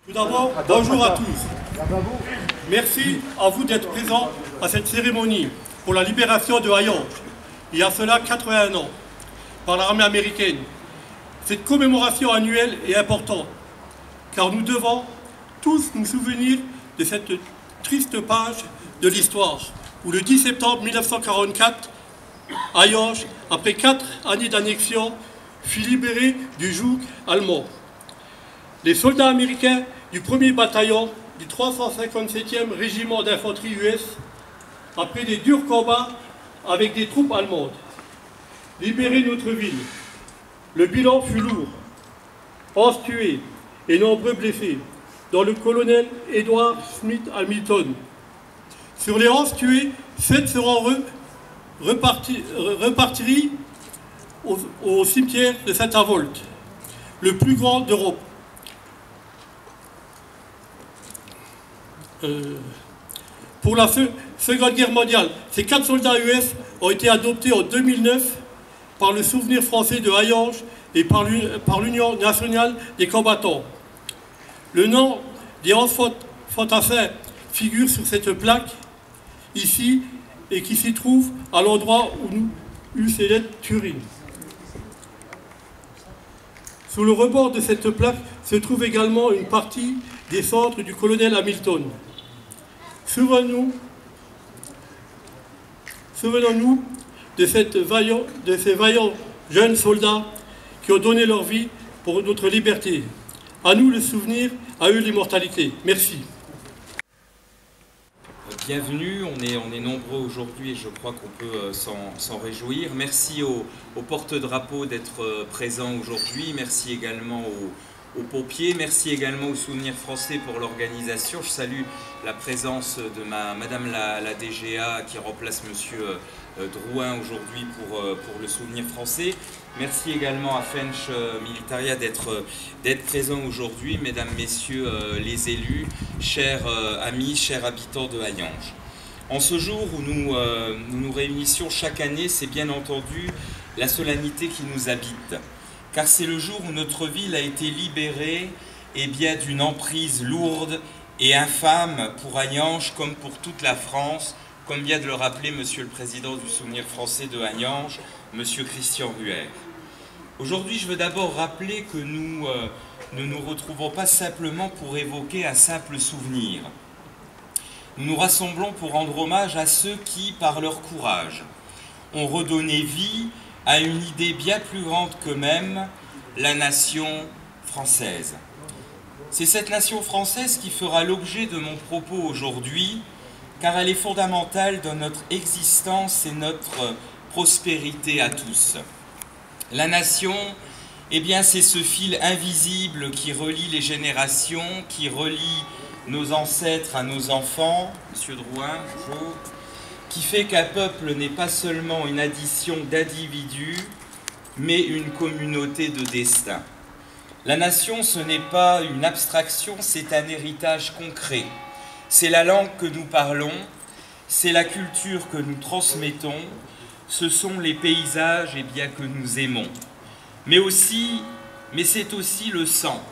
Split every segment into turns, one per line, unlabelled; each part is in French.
Tout d'abord, bonjour à tous. Merci à vous d'être présents à cette cérémonie pour la libération de Hayange, il y a cela 81 ans, par l'armée américaine. Cette commémoration annuelle est importante, car nous devons tous nous souvenir de cette triste page de l'histoire, où le 10 septembre 1944, Hayange, après 4 années d'annexion, fut libéré du joug allemand. Les soldats américains du 1er bataillon du 357e régiment d'infanterie US, après des durs combats avec des troupes allemandes, libéraient notre ville. Le bilan fut lourd, 11 tués et nombreux blessés, dont le colonel Edward Smith Hamilton. Sur les 11 tués, 7 seront repartis au cimetière de Saint-Avold, le plus grand d'Europe. Pour la Seconde Guerre mondiale, ces 4 soldats US ont été adoptés en 2009 par le Souvenir français de Hayange et par l'Union nationale des combattants. Le nom des 11 fantassins figure sur cette plaque, ici, et qui s'y trouve à l'endroit où nous eut ses lettres Turin. Sous le rebord de cette plaque se trouve également une partie des cendres du colonel Hamilton. Souvenons-nous de ces vaillants jeunes soldats qui ont donné leur vie pour notre liberté. À nous le souvenir, à eux l'immortalité. Merci.
Bienvenue, on est nombreux aujourd'hui et je crois qu'on peut s'en réjouir. Merci aux porte-drapeaux d'être présents aujourd'hui. Merci également aux pompiers. Merci également au Souvenir français pour l'organisation. Je salue la présence de Madame la DGA qui remplace Monsieur Drouin aujourd'hui pour le Souvenir français. Merci également à Fench Militaria d'être présent aujourd'hui, mesdames, messieurs les élus, chers amis, chers habitants de Hayange. En ce jour où nous nous réunissions chaque année, c'est bien entendu la solennité qui nous habite. Car c'est le jour où notre ville a été libérée et bien d'une emprise lourde et infâme pour Hayange comme pour toute la France, comme vient de le rappeler Monsieur le Président du Souvenir français de Hayange, Monsieur Christian Ruher. Aujourd'hui, je veux d'abord rappeler que nous ne nous retrouvons pas simplement pour évoquer un simple souvenir. Nous nous rassemblons pour rendre hommage à ceux qui, par leur courage, ont redonné vie à une idée bien plus grande qu'eux-mêmes, la nation française. C'est cette nation française qui fera l'objet de mon propos aujourd'hui, car elle est fondamentale dans notre existence et notre prospérité à tous. La nation, eh bien, c'est ce fil invisible qui relie les générations, qui relie nos ancêtres à nos enfants, Monsieur Drouin, bonjour, qui fait qu'un peuple n'est pas seulement une addition d'individus, mais une communauté de destin. La nation, ce n'est pas une abstraction, c'est un héritage concret. C'est la langue que nous parlons, c'est la culture que nous transmettons, ce sont les paysages que nous aimons. Mais c'est aussi le sang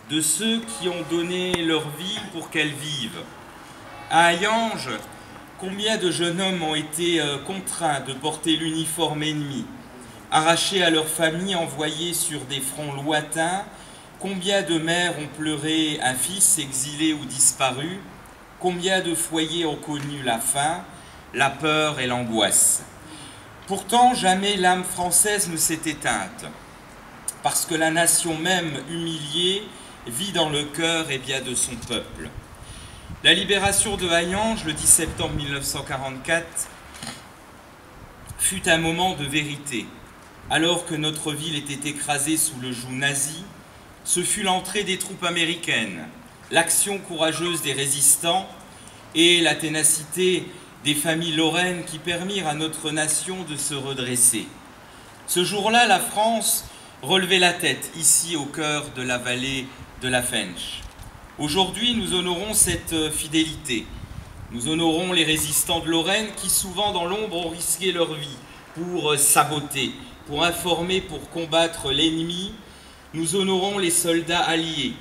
de ceux qui ont donné leur vie pour qu'elle vive. À Hayange, combien de jeunes hommes ont été contraints de porter l'uniforme ennemi, arrachés à leur famille, envoyés sur des fronts lointains? Combien de mères ont pleuré un fils exilé ou disparu? Combien de foyers ont connu la faim, la peur et l'angoisse? Pourtant, jamais l'âme française ne s'est éteinte, parce que la nation même humiliée vit dans le cœur de son peuple. La libération de Hayange, le 10 septembre 1944, fut un moment de vérité. Alors que notre ville était écrasée sous le joug nazi, ce fut l'entrée des troupes américaines, l'action courageuse des résistants et la ténacité des familles lorraines qui permirent à notre nation de se redresser. Ce jour-là, la France relevait la tête, ici au cœur de la vallée de la Fench. Aujourd'hui, nous honorons cette fidélité. Nous honorons les résistants de Lorraine qui, souvent dans l'ombre, ont risqué leur vie pour saboter, pour informer, pour combattre l'ennemi. Nous honorons les soldats alliés,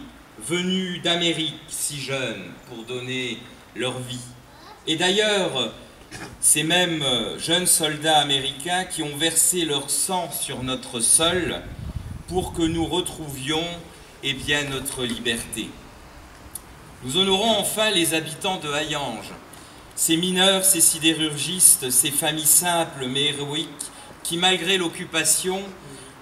venus d'Amérique si jeunes pour donner leur vie. Et d'ailleurs, ces mêmes jeunes soldats américains qui ont versé leur sang sur notre sol pour que nous retrouvions notre liberté. Nous honorons enfin les habitants de Hayange, ces mineurs, ces sidérurgistes, ces familles simples mais héroïques qui, malgré l'occupation,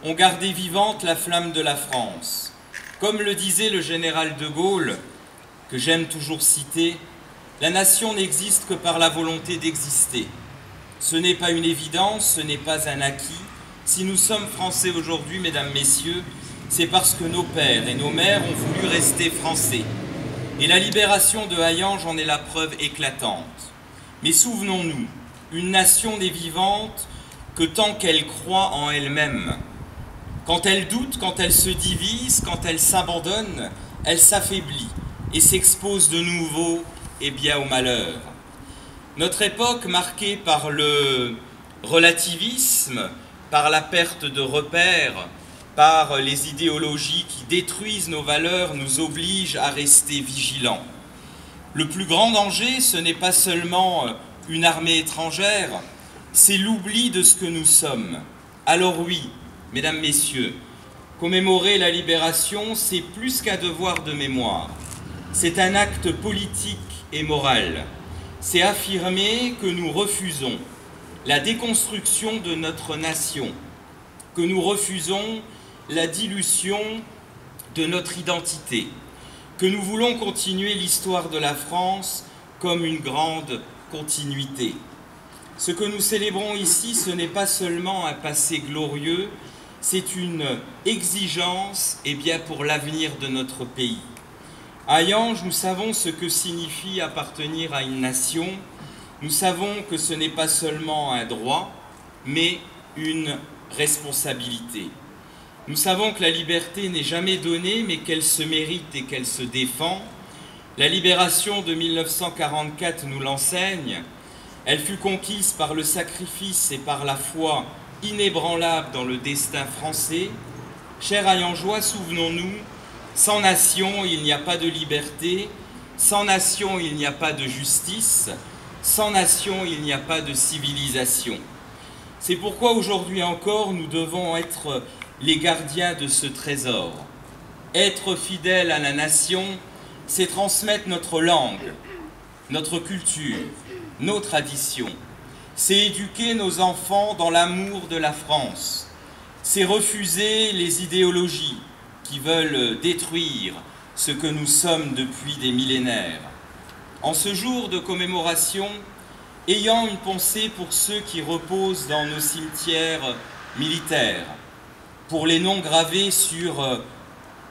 ont gardé vivante la flamme de la France. Comme le disait le général de Gaulle, que j'aime toujours citer, la nation n'existe que par la volonté d'exister. Ce n'est pas une évidence, ce n'est pas un acquis. Si nous sommes Français aujourd'hui, mesdames, messieurs, c'est parce que nos pères et nos mères ont voulu rester Français. Et la libération de Hayange en est la preuve éclatante. Mais souvenons-nous, une nation n'est vivante que tant qu'elle croit en elle-même. Quand elle doute, quand elle se divise, quand elle s'abandonne, elle s'affaiblit et s'expose de nouveau au malheur. Notre époque, marquée par le relativisme, par la perte de repères, par les idéologies qui détruisent nos valeurs, nous oblige à rester vigilants. Le plus grand danger, ce n'est pas seulement une armée étrangère, c'est l'oubli de ce que nous sommes. Alors oui, mesdames, messieurs, commémorer la libération, c'est plus qu'un devoir de mémoire. C'est un acte politique et moral. C'est affirmer que nous refusons la déconstruction de notre nation, que nous refusons la dilution de notre identité, que nous voulons continuer l'histoire de la France comme une grande continuité. Ce que nous célébrons ici, ce n'est pas seulement un passé glorieux, c'est une exigence pour l'avenir de notre pays. À Hayange, nous savons ce que signifie appartenir à une nation. Nous savons que ce n'est pas seulement un droit, mais une responsabilité. Nous savons que la liberté n'est jamais donnée, mais qu'elle se mérite et qu'elle se défend. La libération de 1944 nous l'enseigne. Elle fut conquise par le sacrifice et par la foi inébranlable dans le destin français. Chers Hayangeois, souvenons-nous, sans nation, il n'y a pas de liberté. Sans nation, il n'y a pas de justice. Sans nation, il n'y a pas de civilisation. C'est pourquoi aujourd'hui encore, nous devons être les gardiens de ce trésor. Être fidèle à la nation, c'est transmettre notre langue, notre culture, nos traditions. C'est éduquer nos enfants dans l'amour de la France. C'est refuser les idéologies qui veulent détruire ce que nous sommes depuis des millénaires. En ce jour de commémoration, ayant une pensée pour ceux qui reposent dans nos cimetières militaires, pour les noms gravés sur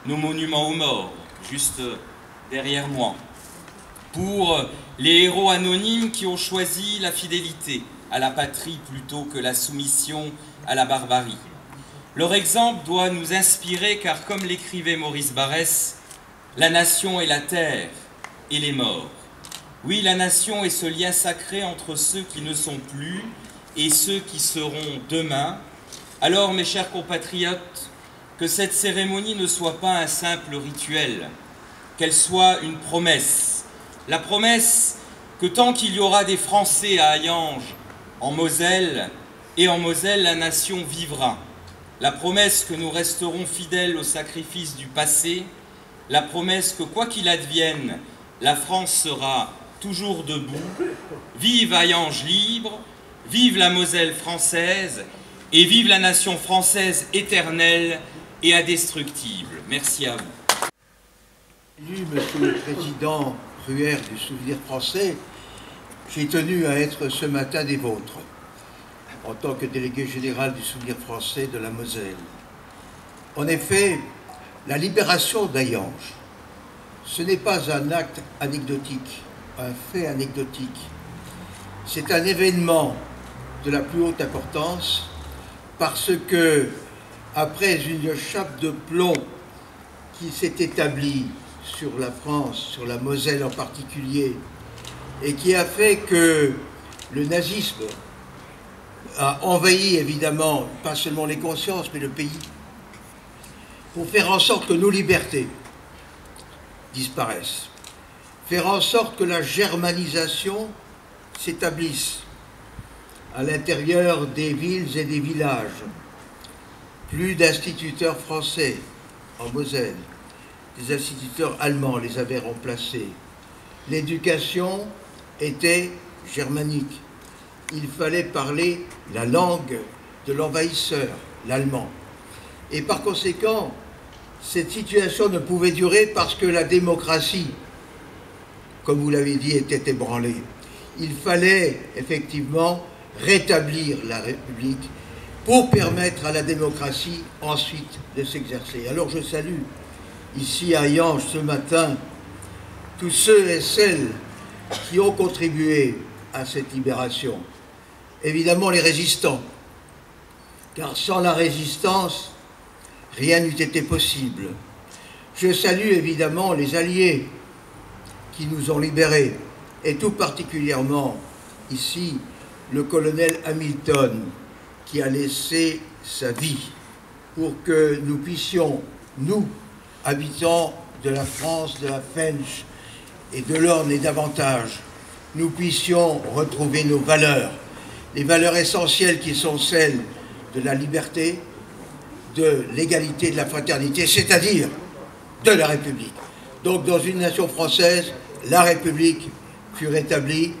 nos monuments aux morts, juste derrière moi, pour les héros anonymes qui ont choisi la fidélité à la patrie plutôt que la soumission à la barbarie. Leur exemple doit nous inspirer car, comme l'écrivait Maurice Barrès, la nation est la terre et les morts. Oui, la nation est ce lien sacré entre ceux qui ne sont plus et ceux qui seront demain. Alors, mes chers compatriotes, que cette cérémonie ne soit pas un simple rituel, qu'elle soit une promesse. La promesse que tant qu'il y aura des Français à Hayange, en Moselle, et en Moselle, la nation vivra. La promesse que nous resterons fidèles au sacrifice du passé, la promesse que, quoi qu'il advienne, la France sera toujours debout. Vive Hayange libre, vive la Moselle française, et vive la nation française éternelle et indestructible. Merci à vous.
Monsieur le Président Cruère du Souvenir français, j'ai tenu à être ce matin des vôtres, en tant que délégué général du Souvenir français de la Moselle. En effet, la libération d'Hayange, ce n'est pas un acte anecdotique, un fait anecdotique. C'est un événement de la plus haute importance parce que, après une chape de plomb qui s'est établie sur la France, sur la Moselle en particulier, et qui a fait que le nazisme a envahi évidemment, pas seulement les consciences, mais le pays, pour faire en sorte que nos libertés, disparaissent. Faire en sorte que la germanisation s'établisse à l'intérieur des villes et des villages. Plus d'instituteurs français en Moselle, des instituteurs allemands les avaient remplacés. L'éducation était germanique. Il fallait parler la langue de l'envahisseur, l'allemand. Et par conséquent, cette situation ne pouvait durer parce que la démocratie, comme vous l'avez dit, était ébranlée. Il fallait effectivement rétablir la République pour permettre à la démocratie ensuite de s'exercer. Alors je salue ici à Hayange ce matin tous ceux et celles qui ont contribué à cette libération. Évidemment les résistants, car sans la résistance, rien n'eût été possible. Je salue évidemment les alliés qui nous ont libérés, et tout particulièrement ici le colonel Hamilton, qui a laissé sa vie pour que nous puissions, nous, habitants de la France, de la Fench et de l'Orne et davantage, nous puissions retrouver nos valeurs, les valeurs essentielles qui sont celles de la liberté, de l'égalité, de la fraternité, c'est-à-dire de la République. Donc dans une nation française, la République fut rétablie.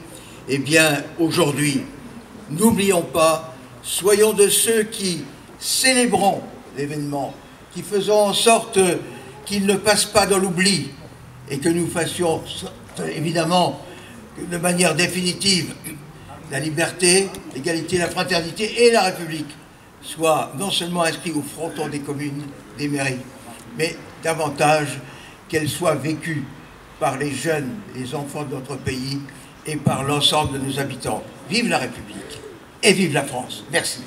Eh bien aujourd'hui, n'oublions pas, soyons de ceux qui célébrons l'événement, qui faisons en sorte qu'il ne passe pas dans l'oubli et que nous fassions évidemment de manière définitive la liberté, l'égalité, la fraternité et la République soient non seulement inscrits au fronton des communes, des mairies, mais davantage qu'elles soient vécues par les jeunes, les enfants de notre pays et par l'ensemble de nos habitants. Vive la République et vive la France. Merci.